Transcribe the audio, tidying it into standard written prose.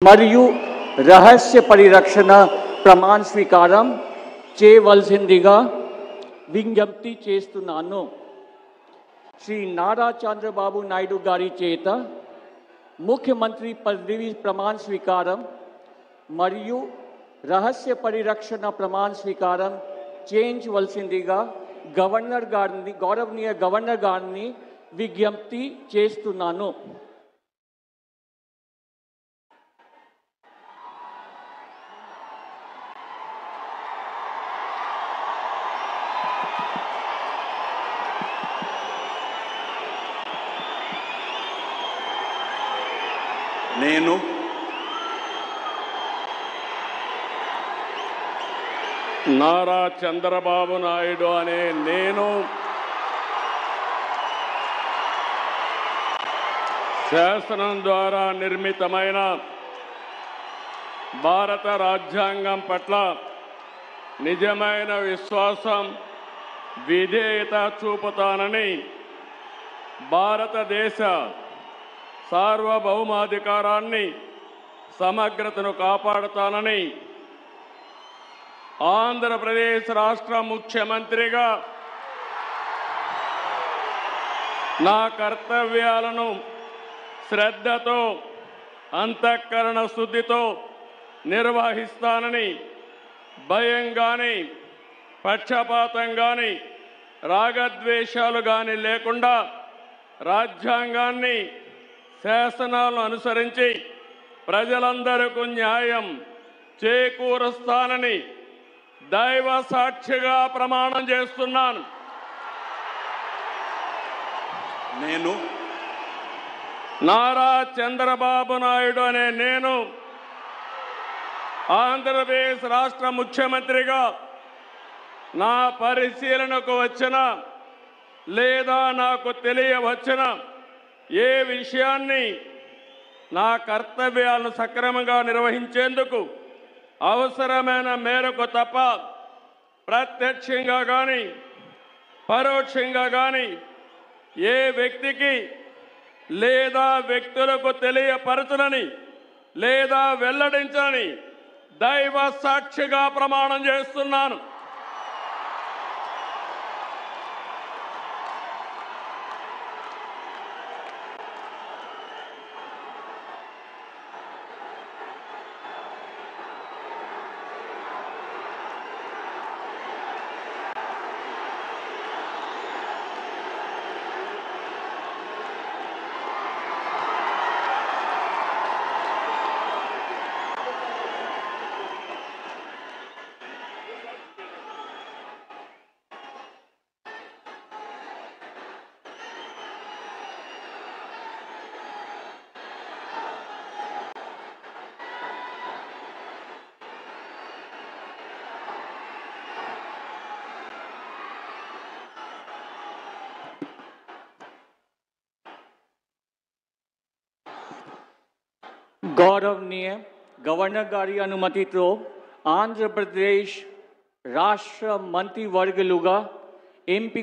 మరియు రహస్య పరిరక్షణ ప్రమాణ స్వీకారం చేయవలసిందిగా విజ్ఞప్తి చేస్తున్నాను. శ్రీ నారా చంద్రబాబు నాయుడు గారి చేత ముఖ్యమంత్రి పదవి ప్రమాణ స్వీకారం మరియు రహస్య పరిరక్షణ ప్రమాణ స్వీకారం చేయించవలసిందిగా గౌరవనీయ గవర్నర్ గారిని విజ్ఞప్తి చేస్తున్నాను. నేను నారా చంద్రబాబు నాయుడు అనే నేను శాసనం ద్వారా నిర్మితమైన భారత రాజ్యాంగం పట్ల నిజమైన విశ్వాసం, విధేయత చూపుతానని, భారతదేశ సార్వభౌమాధికారాన్ని, సమగ్రతను కాపాడుతానని, ఆంధ్రప్రదేశ్ రాష్ట్ర ముఖ్యమంత్రిగా నా కర్తవ్యాలను శ్రద్ధతో, అంతఃకరణ శుద్ధితో నిర్వహిస్తానని, భయం కానీ, పక్షపాతం కానీ, రాగద్వేషాలు కానీ లేకుండా రాజ్యాంగాన్ని, శాసనాలను అనుసరించి ప్రజలందరికీ న్యాయం చేకూరుస్తానని దైవ సాక్షిగా ప్రమాణం చేస్తున్నాను. నేను నారా చంద్రబాబు నాయుడు అనే నేను ఆంధ్రప్రదేశ్ రాష్ట్ర ముఖ్యమంత్రిగా నా పరిశీలనకు వచ్చిన లేదా నాకు తెలియవచ్చిన ఏ విషయాన్ని నా కర్తవ్యాలను సక్రమంగా నిర్వహించేందుకు అవసరమైన మేరకు తప్ప ప్రత్యక్షంగా కానీ పరోక్షంగా కానీ ఏ వ్యక్తికి లేదా వ్యక్తులకు తెలియపరచనని లేదా వెల్లడించని దైవ సాక్షిగా ప్రమాణం చేస్తున్నాను. गौरवनीय गवर्नर गारी अनुमति तो आंध्र प्रदेश राष्ट्र मंत्रिवर्गलुगा ఎంపీ